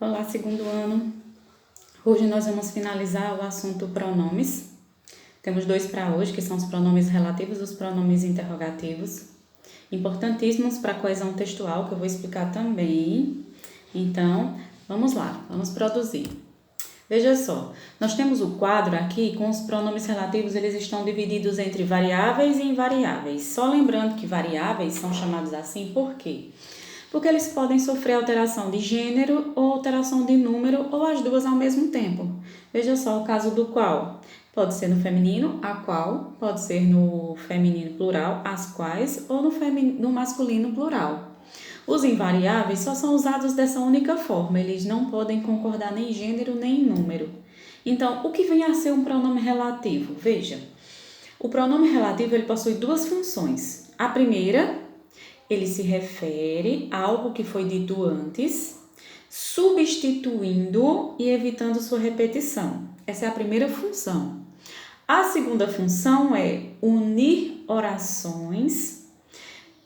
Olá, segundo ano. Hoje nós vamos finalizar o assunto pronomes. Temos dois para hoje, que são os pronomes relativos e os pronomes interrogativos. Importantíssimos para a coesão textual, que eu vou explicar também. Então, vamos lá, vamos produzir. Veja só, nós temos o quadro aqui com os pronomes relativos, eles estão divididos entre variáveis e invariáveis. Só lembrando que variáveis são chamados assim por quê? Porque eles podem sofrer alteração de gênero ou alteração de número ou as duas ao mesmo tempo. Veja só o caso do qual. Pode ser no feminino, a qual, pode ser no feminino plural, as quais, ou no masculino plural. Os invariáveis só são usados dessa única forma, eles não podem concordar nem em gênero nem em número. Então, o que vem a ser um pronome relativo? Veja, o pronome relativo ele possui duas funções. A primeira, ele se refere a algo que foi dito antes, substituindo e evitando sua repetição. Essa é a primeira função. A segunda função é unir orações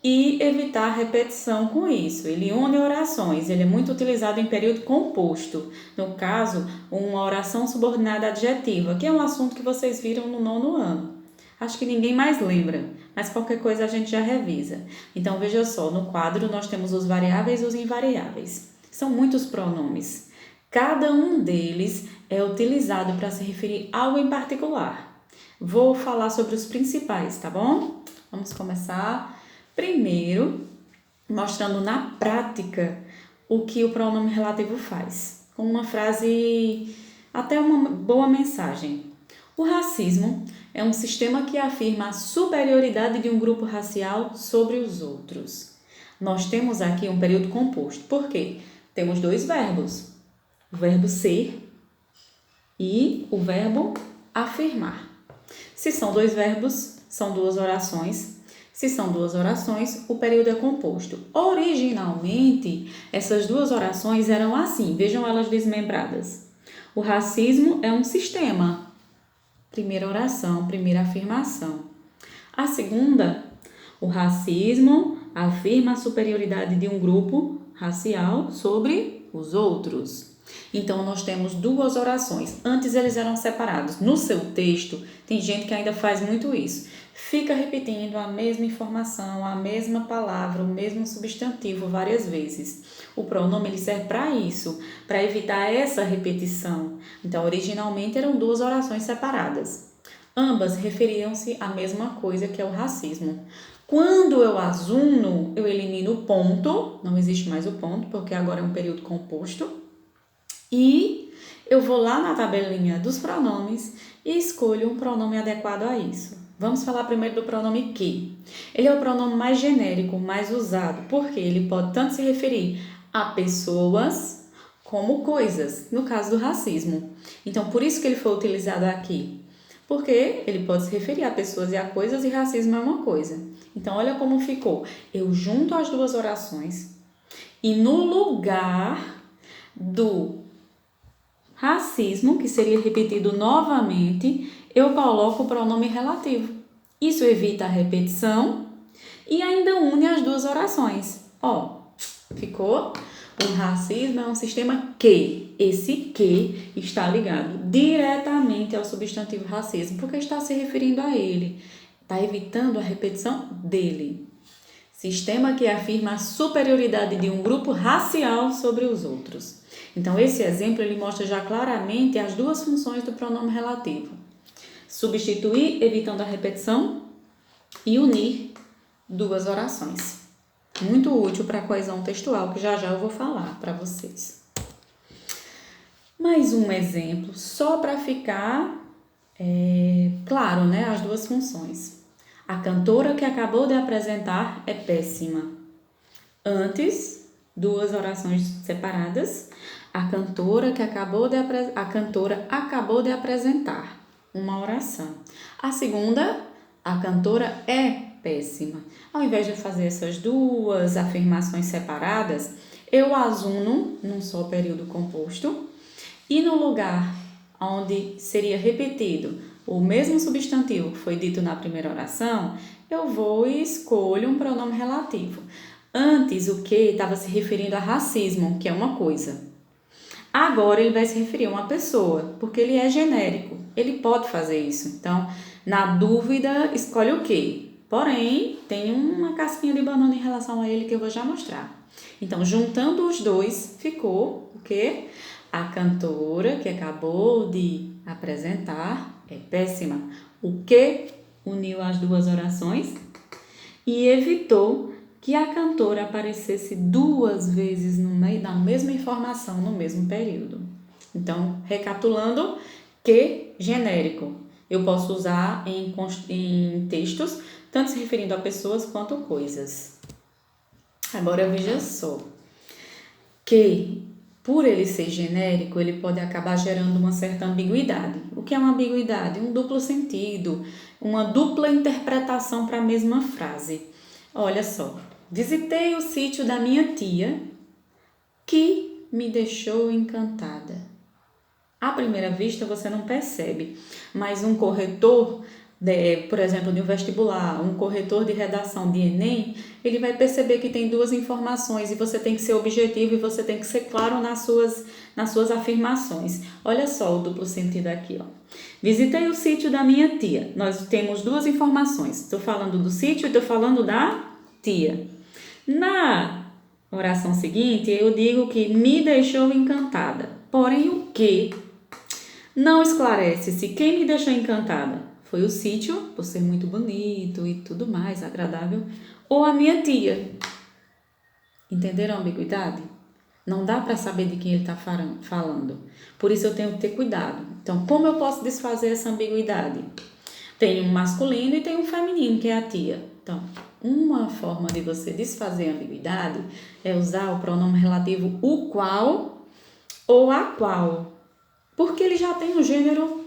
e evitar repetição com isso. Ele une orações, ele é muito utilizado em período composto. No caso, uma oração subordinada adjetiva, que é um assunto que vocês viram no 9º ano. Acho que ninguém mais lembra, mas qualquer coisa a gente já revisa. Então, veja só, no quadro nós temos os variáveis e os invariáveis. São muitos pronomes. Cada um deles é utilizado para se referir a algo em particular. Vou falar sobre os principais, tá bom? Vamos começar primeiro mostrando na prática o que o pronome relativo faz. Com uma frase, até uma boa mensagem. O racismo é um sistema que afirma a superioridade de um grupo racial sobre os outros. Nós temos aqui um período composto. Por quê? Temos dois verbos. O verbo ser e o verbo afirmar. Se são dois verbos, são duas orações. Se são duas orações, o período é composto. Originalmente, essas duas orações eram assim. Vejam elas desmembradas. O racismo é um sistema. Primeira oração, primeira afirmação. A segunda, o racismo afirma a superioridade de um grupo racial sobre os outros. Então, nós temos duas orações. Antes eles eram separados. No seu texto, tem gente que ainda faz muito isso. Fica repetindo a mesma informação, a mesma palavra, o mesmo substantivo várias vezes. O pronome ele serve para isso, para evitar essa repetição. Então, originalmente eram duas orações separadas. Ambas referiam-se à mesma coisa, que é o racismo. Quando eu as uno, eu elimino o ponto, não existe mais o ponto, porque agora é um período composto. E eu vou lá na tabelinha dos pronomes e escolho um pronome adequado a isso. Vamos falar primeiro do pronome que. Ele é o pronome mais genérico, mais usado, porque ele pode tanto se referir a pessoas como coisas, no caso do racismo. Então, por isso que ele foi utilizado aqui, porque ele pode se referir a pessoas e a coisas e racismo é uma coisa. Então, olha como ficou. Eu junto as duas orações e no lugar do racismo, que seria repetido novamente, eu coloco o pronome relativo. Isso evita a repetição e ainda une as duas orações. Ó, ficou? O racismo é um sistema que. Esse que está ligado diretamente ao substantivo racismo, porque está se referindo a ele. Está evitando a repetição dele. Sistema que afirma a superioridade de um grupo racial sobre os outros. Então, esse exemplo ele mostra já claramente as duas funções do pronome relativo. Substituir, evitando a repetição, e unir duas orações. Muito útil para a coesão textual, que já eu vou falar para vocês. Mais um exemplo, só para ficar claro, né, as duas funções. A cantora que acabou de apresentar é péssima. Antes, duas orações separadas. A cantora acabou de apresentar uma oração. A segunda, a cantora é péssima. Ao invés de fazer essas duas afirmações separadas, eu as uno num só período composto e no lugar onde seria repetido o mesmo substantivo que foi dito na primeira oração, eu vou e escolho um pronome relativo. Antes, o que estava se referindo a racismo, que é uma coisa. Agora ele vai se referir a uma pessoa, porque ele é genérico. Ele pode fazer isso. Então, na dúvida, escolhe o quê? Porém, tem uma casquinha de banana em relação a ele que eu vou já mostrar. Então, juntando os dois, ficou o quê? A cantora que acabou de apresentar é péssima. O que uniu as duas orações e evitou que a cantora aparecesse duas vezes no meio da mesma informação no mesmo período. Então, recapitulando, que genérico eu posso usar em textos, tanto se referindo a pessoas quanto coisas. Agora veja só, que por ele ser genérico, ele pode acabar gerando uma certa ambiguidade. O que é uma ambiguidade? Um duplo sentido, uma dupla interpretação para a mesma frase. Olha só, visitei o sítio da minha tia, que me deixou encantada. À primeira vista você não percebe, mas um corretor, por exemplo, de um vestibular, um corretor de redação de Enem, ele vai perceber que tem duas informações e você tem que ser objetivo e você tem que ser claro nas suas afirmações. Olha só o duplo sentido aqui, ó. Visitei o sítio da minha tia. Nós temos duas informações. Estou falando do sítio e estou falando da tia. Na oração seguinte, eu digo que me deixou encantada. Porém, o que não esclarece se quem me deixou encantada foi o sítio, por ser muito bonito e tudo mais, agradável, ou a minha tia. Entenderam a ambiguidade? Não dá para saber de quem ele está falando. Por isso eu tenho que ter cuidado. Então, como eu posso desfazer essa ambiguidade? Tem um masculino e tem um feminino, que é a tia. Então, uma forma de você desfazer a ambiguidade é usar o pronome relativo o qual ou a qual, porque ele já tem um gênero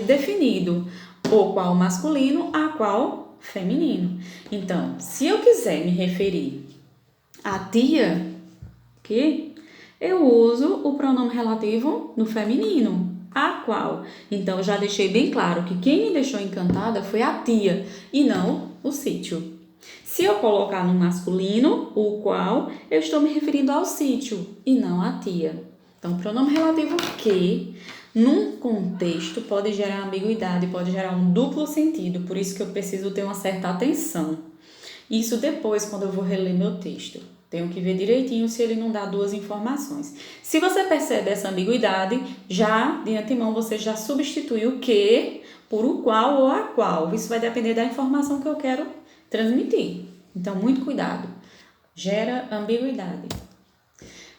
definido, o qual masculino, a qual feminino. Então, se eu quiser me referir à tia, que eu uso o pronome relativo no feminino, a qual. Então, eu já deixei bem claro que quem me deixou encantada foi a tia e não o sítio. Se eu colocar no masculino, o qual, eu estou me referindo ao sítio e não à tia. Então, pronome relativo que, num contexto, pode gerar ambiguidade, pode gerar um duplo sentido, por isso que eu preciso ter uma certa atenção. Isso depois, quando eu vou reler meu texto. Tenho que ver direitinho se ele não dá duas informações. Se você percebe essa ambiguidade, já de antemão você já substitui o que por o qual ou a qual. Isso vai depender da informação que eu quero transmitir. Então, muito cuidado. Gera ambiguidade.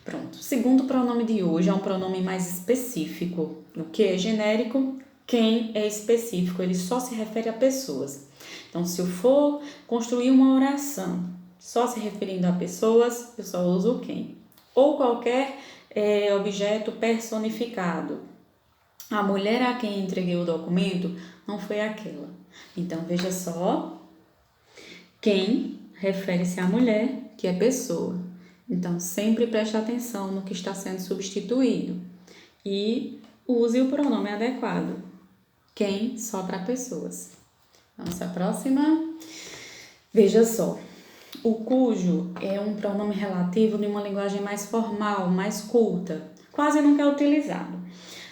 Pronto. O segundo pronome de hoje é um pronome mais específico. O que é genérico, quem é específico. Ele só se refere a pessoas. Então, se eu for construir uma oração só se referindo a pessoas, eu só uso o quem. Ou qualquer objeto personificado. A mulher a quem entreguei o documento não foi aquela. Então, veja só. Quem refere-se à mulher, que é pessoa. Então, sempre preste atenção no que está sendo substituído. E use o pronome adequado. Quem, só para pessoas. Vamos à próxima. Veja só. O cujo é um pronome relativo de uma linguagem mais formal, mais culta. Quase nunca é utilizado.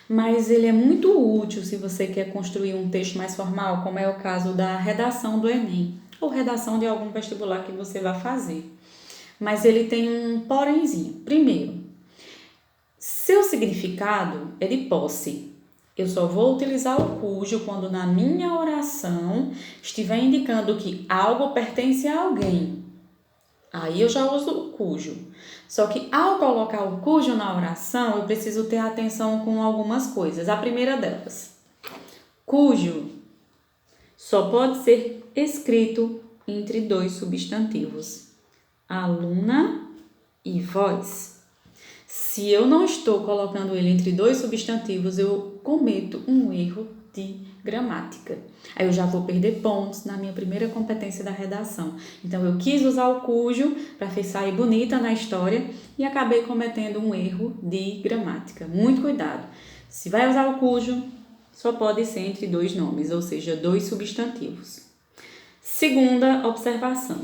Mas ele é muito útil se você quer construir um texto mais formal, como é o caso da redação do Enem, ou redação de algum vestibular que você vai fazer. Mas ele tem um porémzinho. Primeiro, seu significado é de posse. Eu só vou utilizar o cujo quando na minha oração estiver indicando que algo pertence a alguém. Aí eu já uso o cujo. Só que ao colocar o cujo na oração, eu preciso ter atenção com algumas coisas. A primeira delas, cujo só pode ser escrito entre dois substantivos, aluna e vós. Se eu não estou colocando ele entre dois substantivos, eu cometo um erro de gramática. Aí eu já vou perder pontos na minha primeira competência da redação. Então, eu quis usar o cujo para sair bonita na história e acabei cometendo um erro de gramática. Muito cuidado. Se vai usar o cujo, só pode ser entre dois nomes, ou seja, dois substantivos. Segunda observação.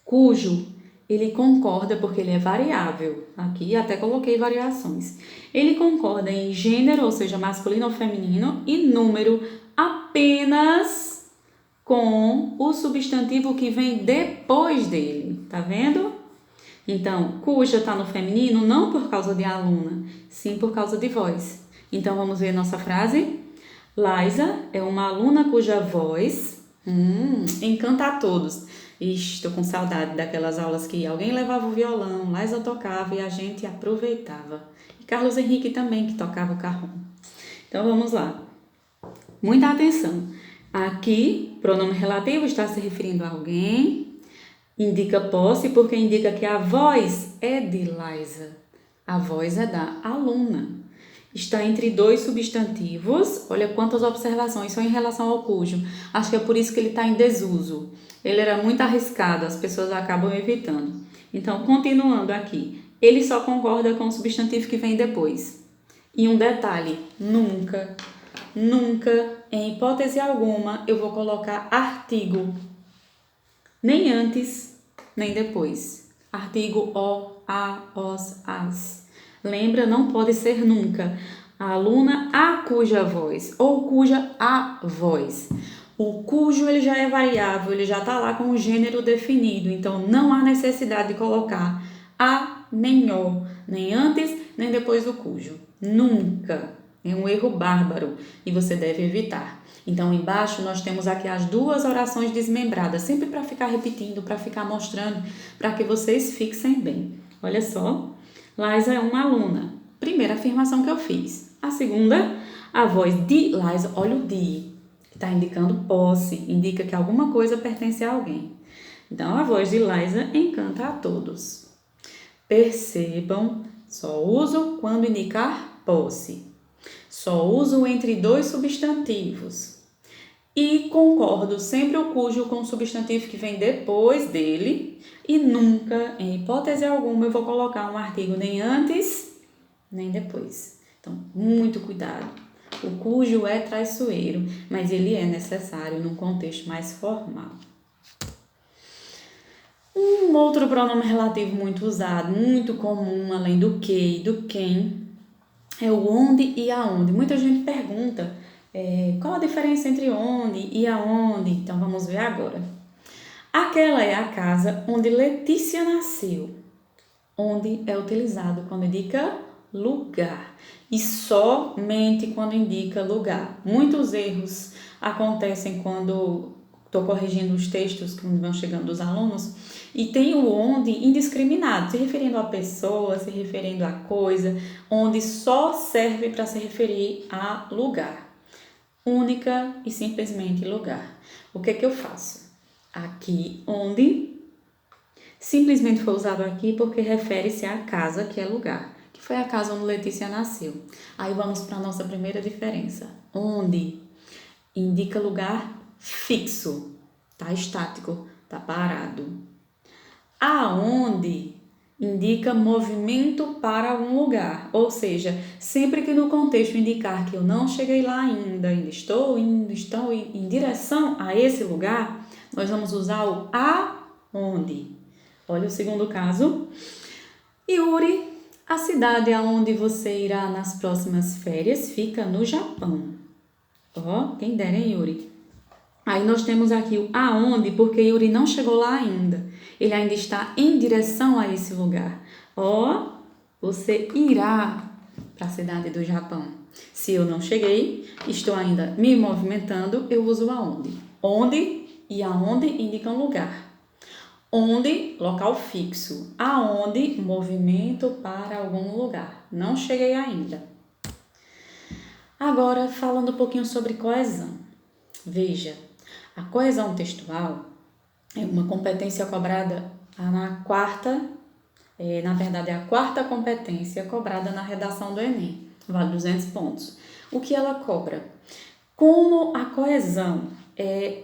Cujo ele concorda, porque ele é variável. Aqui até coloquei variações. Ele concorda em gênero, ou seja, masculino ou feminino, e número apenas com o substantivo que vem depois dele. Tá vendo? Então, cuja está no feminino não por causa de aluna, sim por causa de voz. Então, vamos ver nossa frase? Liza é uma aluna cuja voz encanta a todos. Estou com saudade daquelas aulas que alguém levava o violão, Liza tocava e a gente aproveitava. E Carlos Henrique também, que tocava o carrom. Então, vamos lá. Muita atenção. Aqui, pronome relativo está se referindo a alguém. Indica posse porque indica que a voz é de Liza. A voz é da aluna. Está entre dois substantivos. Olha quantas observações só em relação ao cujo. Acho que é por isso que ele está em desuso. Ele era muito arriscado, as pessoas acabam evitando. Então, continuando aqui. Ele só concorda com o substantivo que vem depois. E um detalhe, nunca, em hipótese alguma, eu vou colocar artigo. Nem antes, nem depois. Artigo o, a, os, as. Lembra, não pode ser nunca. A aluna a cuja voz ou cuja a voz. O cujo ele já é variável, ele já está lá com o gênero definido. Então, não há necessidade de colocar a nem o, nem antes, nem depois do cujo. Nunca. É um erro bárbaro e você deve evitar. Então, embaixo nós temos aqui as duas orações desmembradas, sempre para ficar repetindo, para ficar mostrando, para que vocês fixem bem. Olha só, Liza é uma aluna. Primeira afirmação que eu fiz. A segunda, a voz de Liza, olha o de, que está indicando posse, indica que alguma coisa pertence a alguém. Então, a voz de Liza encanta a todos. Percebam, só uso quando indicar posse. Só uso entre dois substantivos. E concordo sempre o cujo com o substantivo que vem depois dele. E nunca, em hipótese alguma, eu vou colocar um artigo nem antes, nem depois. Então, muito cuidado. O cujo é traiçoeiro, mas ele é necessário num contexto mais formal. Um outro pronome relativo muito usado, muito comum, além do que e do quem, é o onde e aonde. Muita gente pergunta qual a diferença entre onde e aonde. Então, vamos ver agora. Aquela é a casa onde Letícia nasceu. Onde é utilizado quando indica lugar. E somente quando indica lugar. Muitos erros acontecem quando estou corrigindo os textos que vão chegando dos alunos. E tem o onde indiscriminado, se referindo a pessoa, se referindo a coisa, onde só serve para se referir a lugar. Única e simplesmente lugar. O que é que eu faço? Aqui, onde, simplesmente foi usado aqui porque refere-se à casa, que é lugar, que foi a casa onde Letícia nasceu. Aí vamos para a nossa primeira diferença. Onde indica lugar fixo, tá estático, tá parado. Aonde indica movimento para algum lugar, ou seja, sempre que no contexto indicar que eu não cheguei lá ainda estou em direção a esse lugar, nós vamos usar o aonde. Olha o segundo caso. Yuri, a cidade aonde você irá nas próximas férias fica no Japão. Ó, quem dera, hein, Yuri? Aí nós temos aqui o aonde, porque Yuri não chegou lá ainda. Ele ainda está em direção a esse lugar. Ó, você irá para a cidade do Japão. Se eu não cheguei, estou ainda me movimentando, eu uso aonde. Onde e aonde indicam lugar. Onde, local fixo. Aonde, movimento para algum lugar. Não cheguei ainda. Agora, falando um pouquinho sobre coesão. Veja, a coesão textual é uma competência cobrada na quarta, na verdade é a quarta competência cobrada na redação do Enem, vale 200 pontos. O que ela cobra? Como a coesão é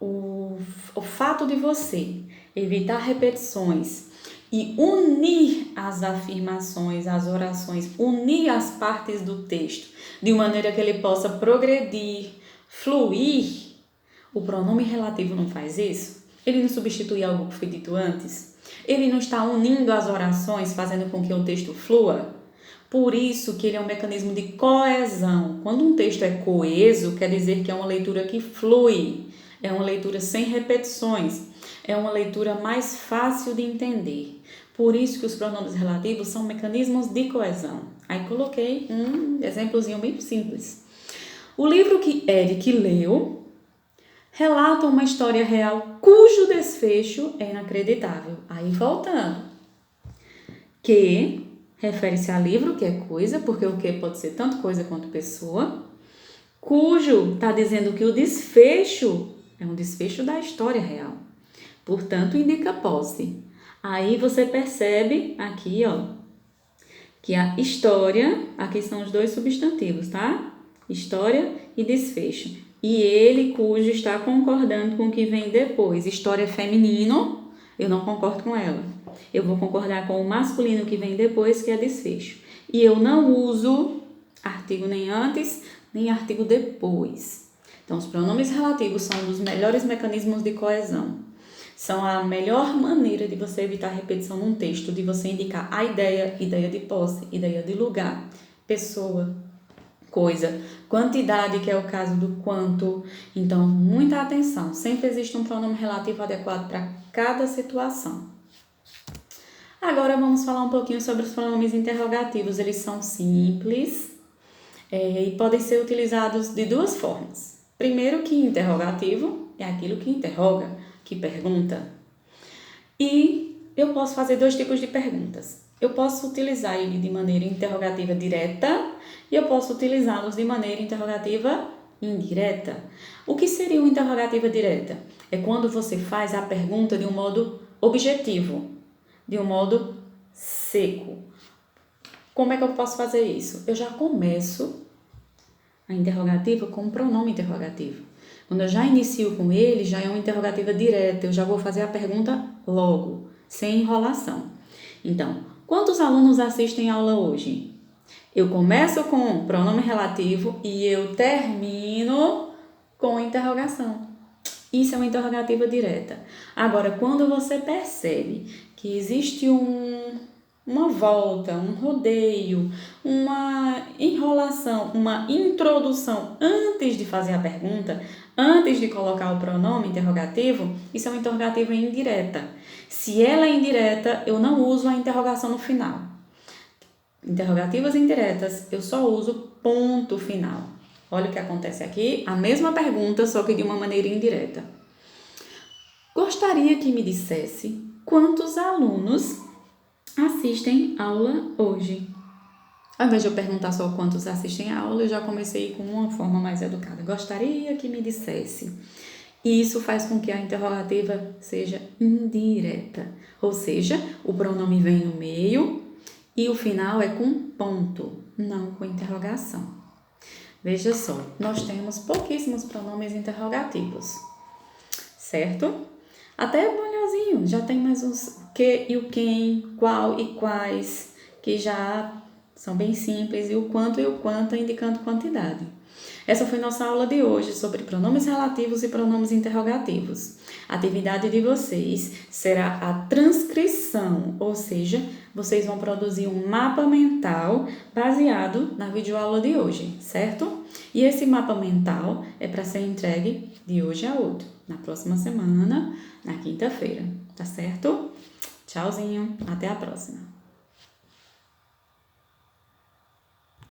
o fato de você evitar repetições e unir as afirmações, as orações, unir as partes do texto de maneira que ele possa progredir, fluir. O pronome relativo não faz isso? Ele não substitui algo que foi dito antes? Ele não está unindo as orações, fazendo com que o texto flua? Por isso que ele é um mecanismo de coesão. Quando um texto é coeso, quer dizer que é uma leitura que flui, é uma leitura sem repetições, é uma leitura mais fácil de entender. Por isso que os pronomes relativos são mecanismos de coesão. Aí coloquei um exemplozinho bem simples. O livro que Eric leu relata uma história real cujo desfecho é inacreditável. Aí voltando. Que refere-se a livro, que é coisa, porque o que pode ser tanto coisa quanto pessoa. Cujo está dizendo que o desfecho é um desfecho da história real. Portanto, indica posse. Aí você percebe aqui, ó, que a história, aqui são os dois substantivos, tá? História e desfecho. E ele, cujo, está concordando com o que vem depois. História é feminino, eu não concordo com ela. Eu vou concordar com o masculino que vem depois, que é desfecho. E eu não uso artigo nem antes, nem artigo depois. Então, os pronomes relativos são um dos melhores mecanismos de coesão. São a melhor maneira de você evitar repetição num texto, de você indicar a ideia, ideia de posse, ideia de lugar, pessoa, coisa, quantidade, que é o caso do quanto. Então, muita atenção. Sempre existe um pronome relativo adequado para cada situação. Agora vamos falar um pouquinho sobre os pronomes interrogativos. Eles são simples e podem ser utilizados de duas formas. Primeiro, que interrogativo é aquilo que interroga, que pergunta. E eu posso fazer dois tipos de perguntas. Eu posso utilizar ele de maneira interrogativa direta e eu posso utilizá-los de maneira interrogativa indireta. O que seria uma interrogativa direta? É quando você faz a pergunta de um modo objetivo, de um modo seco. Como é que eu posso fazer isso? Eu já começo a interrogativa com um pronome interrogativo. Quando eu já inicio com ele, já é uma interrogativa direta, eu já vou fazer a pergunta logo, sem enrolação. Então, quantos alunos assistem a aula hoje? Eu começo com pronome relativo e eu termino com interrogação. Isso é uma interrogativa direta. Agora, quando você percebe que existe uma volta, um rodeio, uma enrolação, uma introdução antes de fazer a pergunta, antes de colocar o pronome interrogativo, isso é uma interrogativa indireta. Se ela é indireta, eu não uso a interrogação no final. Interrogativas indiretas, eu só uso ponto final. Olha o que acontece aqui, a mesma pergunta, só que de uma maneira indireta. Gostaria que me dissesse quantos alunos assistem aula hoje. Ao invés de eu perguntar só quantos assistem a aula, eu já comecei com uma forma mais educada. Gostaria que me dissesse. E isso faz com que a interrogativa seja indireta. Ou seja, o pronome vem no meio e o final é com ponto, não com interrogação. Veja só, nós temos pouquíssimos pronomes interrogativos, certo? Até bonhozinho, já tem mais uns que e o quem, qual e quais, que já são bem simples, e o quanto indicando quantidade. Essa foi nossa aula de hoje sobre pronomes relativos e pronomes interrogativos. A atividade de vocês será a transcrição, ou seja, vocês vão produzir um mapa mental baseado na videoaula de hoje, certo? E esse mapa mental é para ser entregue de hoje a outro, na próxima semana, na quinta-feira, tá certo? Tchauzinho, até a próxima!